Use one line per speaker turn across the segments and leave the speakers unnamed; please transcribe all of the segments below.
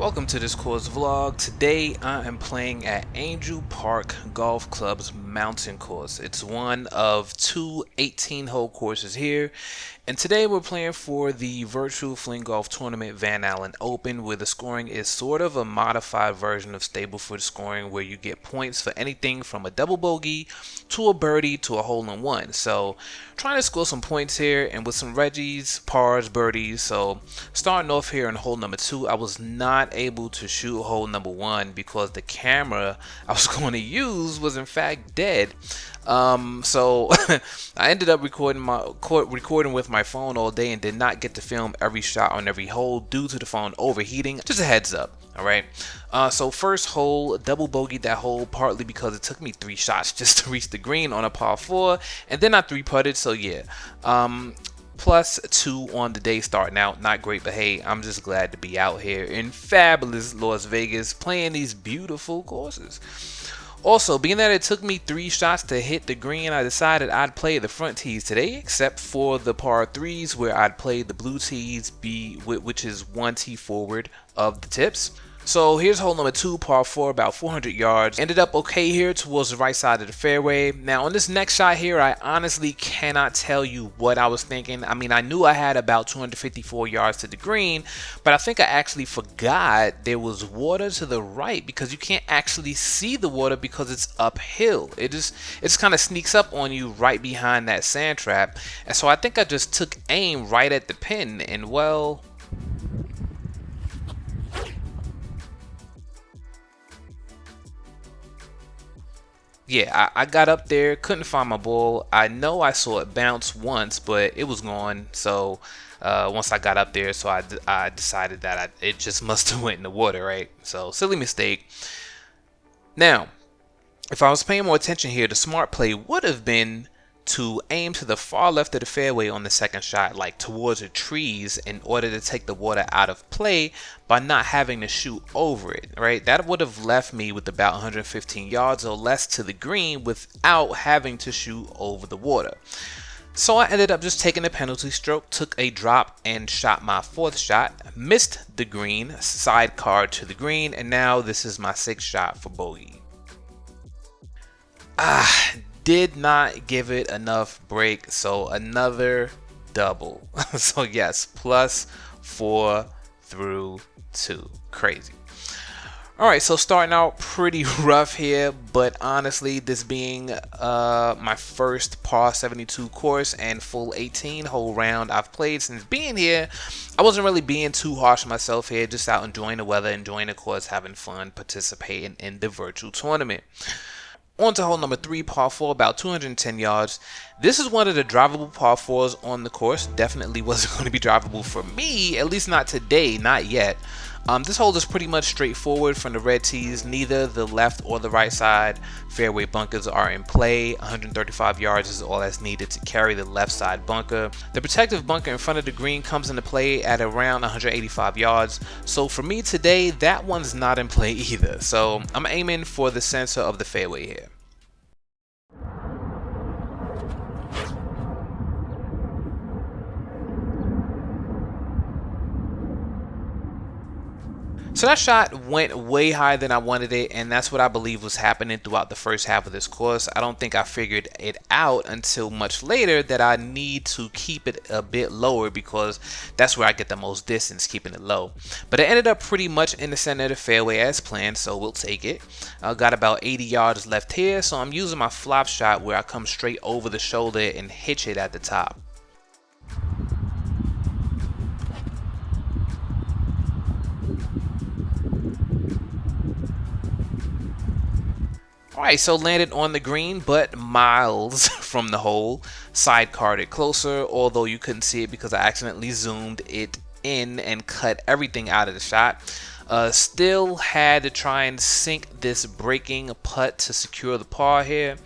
Welcome to this course vlog. Today I am playing at Angel Park Golf Club's mountain course. It's one of two 18-hole courses here, and today we're playing for the virtual FlingGolf tournament Van Allen Open, where the scoring is sort of a modified version of Stableford scoring, where you get points for anything from a double bogey to a birdie to a hole-in-one. So trying to score some points here, and with some Reggies, pars, birdies. So starting off here in hole number 2, I was not able to shoot hole number 1 because the camera I was going to use was in fact dead. So I ended up recording with my phone all day and did not get to film every shot on every hole due to the phone overheating. Just a heads up. Alright, so first hole, double bogeyed that hole partly because it took me 3 shots just to reach the green on a par 4, and then I 3-putted, so yeah. +2 on the day starting out. Not great, but hey, I'm just glad to be out here in fabulous Las Vegas playing these beautiful courses. Also, being that it took me 3 shots to hit the green, I decided I'd play the front tees today, except for the par 3s where I'd play the blue tees, which is 1 tee forward of the tips. So here's hole number 2, par 4, about 400 yards. Ended up okay here towards the right side of the fairway. Now on this next shot here, I honestly cannot tell you what I was thinking. I mean, I knew I had about 254 yards to the green, but I think I actually forgot there was water to the right because you can't actually see the water because it's uphill. It just kind of sneaks up on you right behind that sand trap. And so I think I just took aim right at the pin, and well, yeah, I got up there, couldn't find my ball. I know I saw it bounce once, but it was gone. So once I got up there, so I decided that it just must have went in the water, right? So silly mistake. Now, if I was paying more attention here, the smart play would have been to aim to the far left of the fairway on the second shot, like towards the trees, in order to take the water out of play by not having to shoot over it, right? That would have left me with about 115 yards or less to the green without having to shoot over the water. So I ended up just taking a penalty stroke, took a drop and shot my 4th shot, missed the green, sidecar to the green, and now this is my 6th shot for bogey. Did not give it enough break, so another double. So yes, +4 through 2. Crazy. Alright, so starting out pretty rough here, but honestly, this being my first par 72 course and full 18-hole round I've played since being here, I wasn't really being too harsh on myself here, just out enjoying the weather, enjoying the course, having fun, participating in the virtual tournament. On to hole number 3, par 4, about 210 yards. This is one of the drivable par 4s on the course. Definitely wasn't going to be drivable for me, at least not today, not yet. This hole is pretty much straightforward from the red tees. Neither the left or the right side fairway bunkers are in play. 135 yards is all that's needed to carry the left side bunker. The protective bunker in front of the green comes into play at around 185 yards. So for me today, that one's not in play either. So I'm aiming for the center of the fairway here. So that shot went way higher than I wanted it, and that's what I believe was happening throughout the first half of this course. I don't think I figured it out until much later that I need to keep it a bit lower because that's where I get the most distance, keeping it low. But it ended up pretty much in the center of the fairway as planned, so we'll take it. I got about 80 yards left here, so I'm using my flop shot where I come straight over the shoulder and hitch it at the top. Alright, so landed on the green, but miles from the hole. Sidecarred it closer, although you couldn't see it because I accidentally zoomed it in and cut everything out of the shot. Still had to try and sink this breaking putt to secure the par here.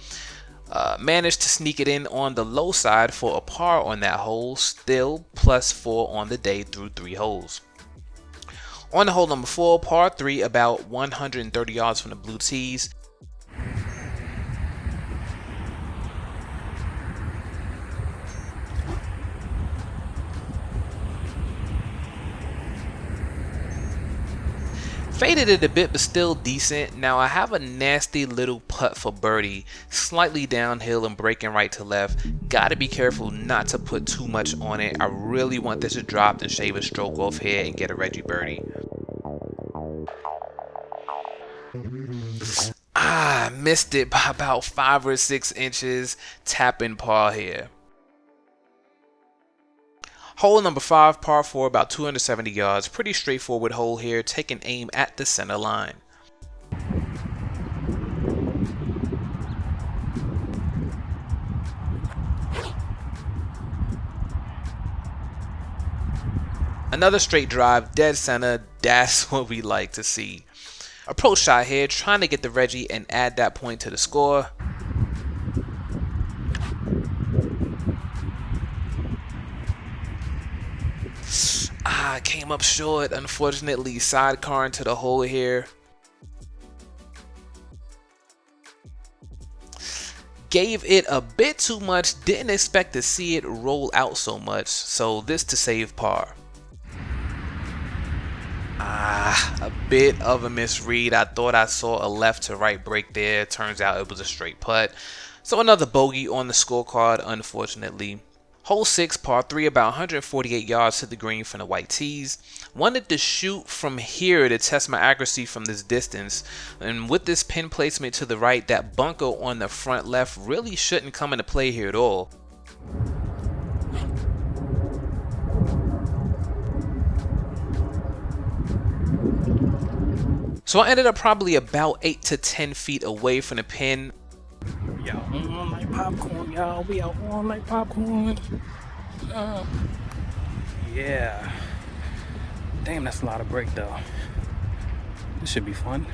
Managed to sneak it in on the low side for a par on that hole. Still +4 on the day through 3 holes. On to hole number 4, par 3, about 130 yards from the blue tees. Faded it a bit, but still decent. Now I have a nasty little putt for birdie, slightly downhill and breaking right to left. Gotta be careful not to put too much on it. I really want this to drop and shave a stroke off here and get a Reggie birdie. Missed it by about 5 or 6 inches. Tapping par here. Hole number 5, par 4, about 270 yards. Pretty straightforward hole here. Taking aim at the center line. Another straight drive, dead center. That's what we like to see. Approach shot here, trying to get the Reggie and add that point to the score. Came up short, unfortunately. Sidecar into the hole here. Gave it a bit too much, didn't expect to see it roll out so much, so this to save par. A bit of a misread. I thought I saw a left to right break there. Turns out it was a straight putt. So another bogey on the scorecard, unfortunately. Hole 6, par 3, about 148 yards to the green from the white tees. Wanted to shoot from here to test my accuracy from this distance. And with this pin placement to the right, that bunker on the front left really shouldn't come into play here at all. So I ended up probably about 8 to 10 feet away from the pin.
Y'all on like popcorn, y'all. We out on like popcorn. Yeah. Damn, that's a lot of break though. This should be fun.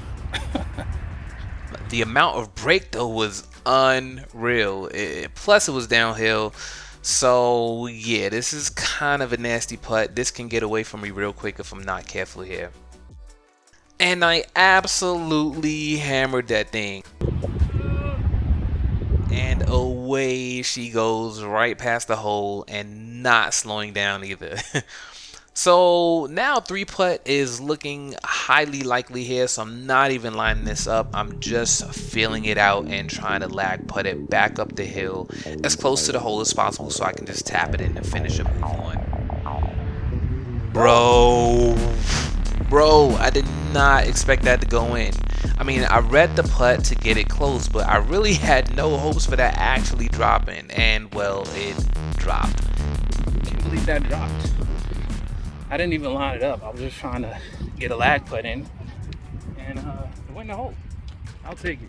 The amount of break though was unreal. Plus it was downhill. So yeah, this is kind of a nasty putt. This can get away from me real quick if I'm not careful here. And I absolutely hammered that thing. And away she goes right past the hole and not slowing down either. So now 3-putt is looking highly likely here, so I'm not even lining this up. I'm just feeling it out and trying to lag putt it back up the hill as close to the hole as possible so I can just tap it in and finish and move on. Bro, I did not expect that to go in. I mean, I read the putt to get it close, but I really had no hopes for that actually dropping, and well, it dropped.
Can't believe that dropped. I didn't even line it up. I was just trying to get a lag putt in, and it went in the hole. I'll take it.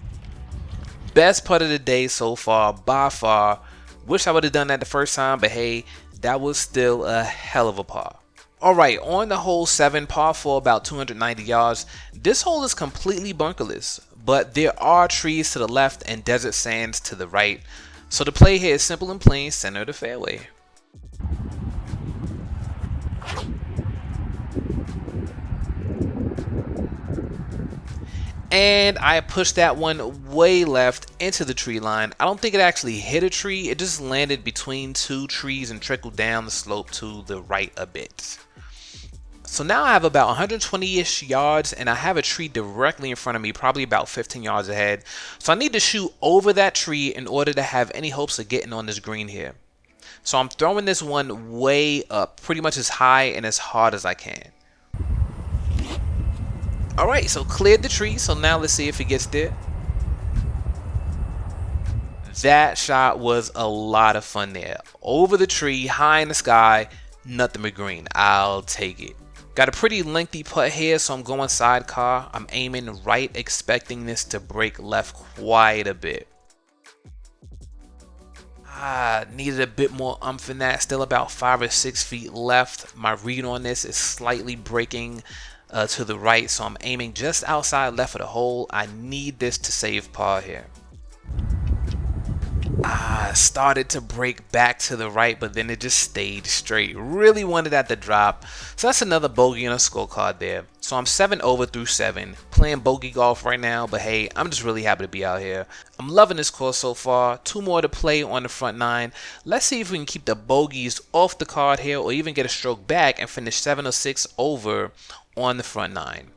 Best putt of the day so far, by far. Wish I would have done that the first time, but hey, that was still a hell of a par. Alright, on the hole 7, par 4, about 290 yards. This hole is completely bunkerless, but there are trees to the left and desert sands to the right. So the play here is simple and plain, center of the fairway. And I pushed that one way left into the tree line. I don't think it actually hit a tree. It just landed between 2 trees and trickled down the slope to the right a bit. So now I have about 120-ish yards and I have a tree directly in front of me, probably about 15 yards ahead. So I need to shoot over that tree in order to have any hopes of getting on this green here. So I'm throwing this one way up, pretty much as high and as hard as I can. Alright, so cleared the tree, so now let's see if it gets there. That shot was a lot of fun there. Over the tree, high in the sky, nothing but green. I'll take it. Got a pretty lengthy putt here, so I'm going sidecar. I'm aiming right, expecting this to break left quite a bit. Needed a bit more oomph in that. Still about 5 or 6 feet left. My read on this is slightly breaking to the right, so I'm aiming just outside left of the hole. I need this to save par here. Started to break back to the right, but then it just stayed straight. Really wanted that to drop. So that's another bogey on a scorecard there. So I'm 7 over through 7. Playing bogey golf right now, but hey, I'm just really happy to be out here. I'm loving this course so far. 2 more to play on the front 9. Let's see if we can keep the bogeys off the card here or even get a stroke back and finish 7 or 6 over on the front 9.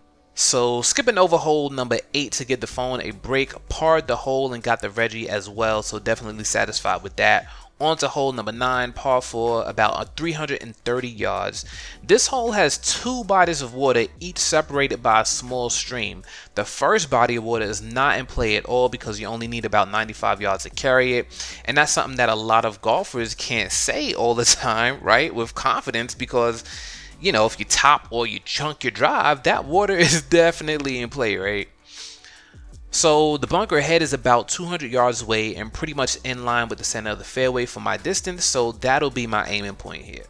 So skipping over hole number 8 to get the phone a break, parred the hole and got the Reggie as well, so definitely satisfied with that. On to hole number 9, par 4, about 330 yards. This hole has 2 bodies of water, each separated by a small stream. The first body of water is not in play at all because you only need about 95 yards to carry it, and that's something that a lot of golfers can't say all the time, right, with confidence, because you know, if you top or you chunk your drive, that water is definitely in play, right? So the bunker head is about 200 yards away and pretty much in line with the center of the fairway for my distance, so that'll be my aiming point here.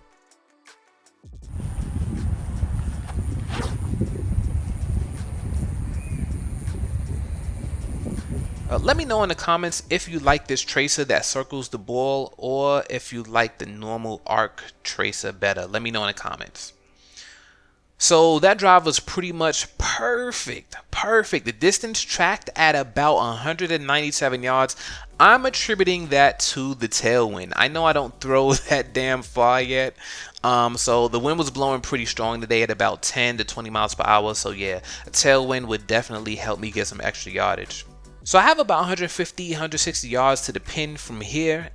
Let me know in the comments if you like this tracer that circles the ball or if you like the normal arc tracer better. Let me know in the comments. So that drive was pretty much perfect. The distance tracked at about 197 yards. I'm attributing that to the tailwind. I know I don't throw that damn far yet. So the wind was blowing pretty strong today at about 10 to 20 miles per hour. So yeah, a tailwind would definitely help me get some extra yardage. So I have about 150, 160 yards to the pin from here.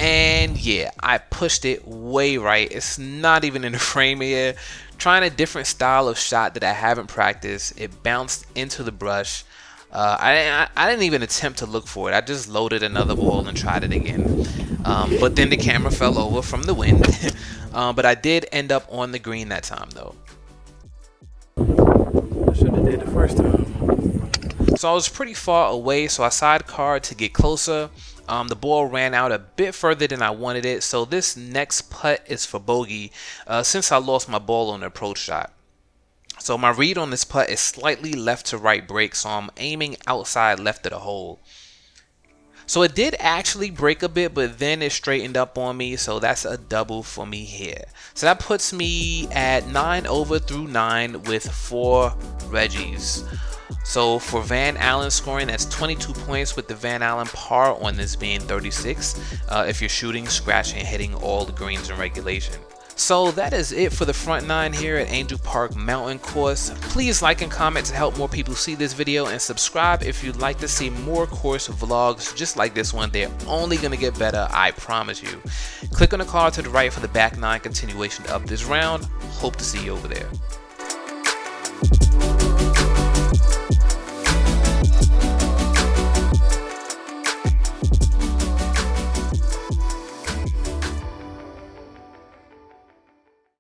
And yeah, I pushed it way right. It's not even in the frame here. Trying a different style of shot that I haven't practiced. It bounced into the brush. I didn't even attempt to look for it. I just loaded another ball and tried it again. But then the camera fell over from the wind. But I did end up on the green that time though.
I should have did the first time.
So I was pretty far away, so I sidecarred to get closer. The ball ran out a bit further than I wanted it, so this next putt is for bogey since I lost my ball on the approach shot. So my read on this putt is slightly left to right break, so I'm aiming outside left of the hole. So it did actually break a bit, but then it straightened up on me, so that's a double for me here. So that puts me at 9 over through 9 with 4 Reggies. So for Van Allen scoring, that's 22 points with the Van Allen par on this being 36 if you're shooting, scratching, and hitting all the greens in regulation. So that is it for the front 9 here at Angel Park Mountain Course. Please like and comment to help more people see this video, and subscribe if you'd like to see more course vlogs just like this one. They're only going to get better, I promise you. Click on the card to the right for the back 9 continuation of this round. Hope to see you over there.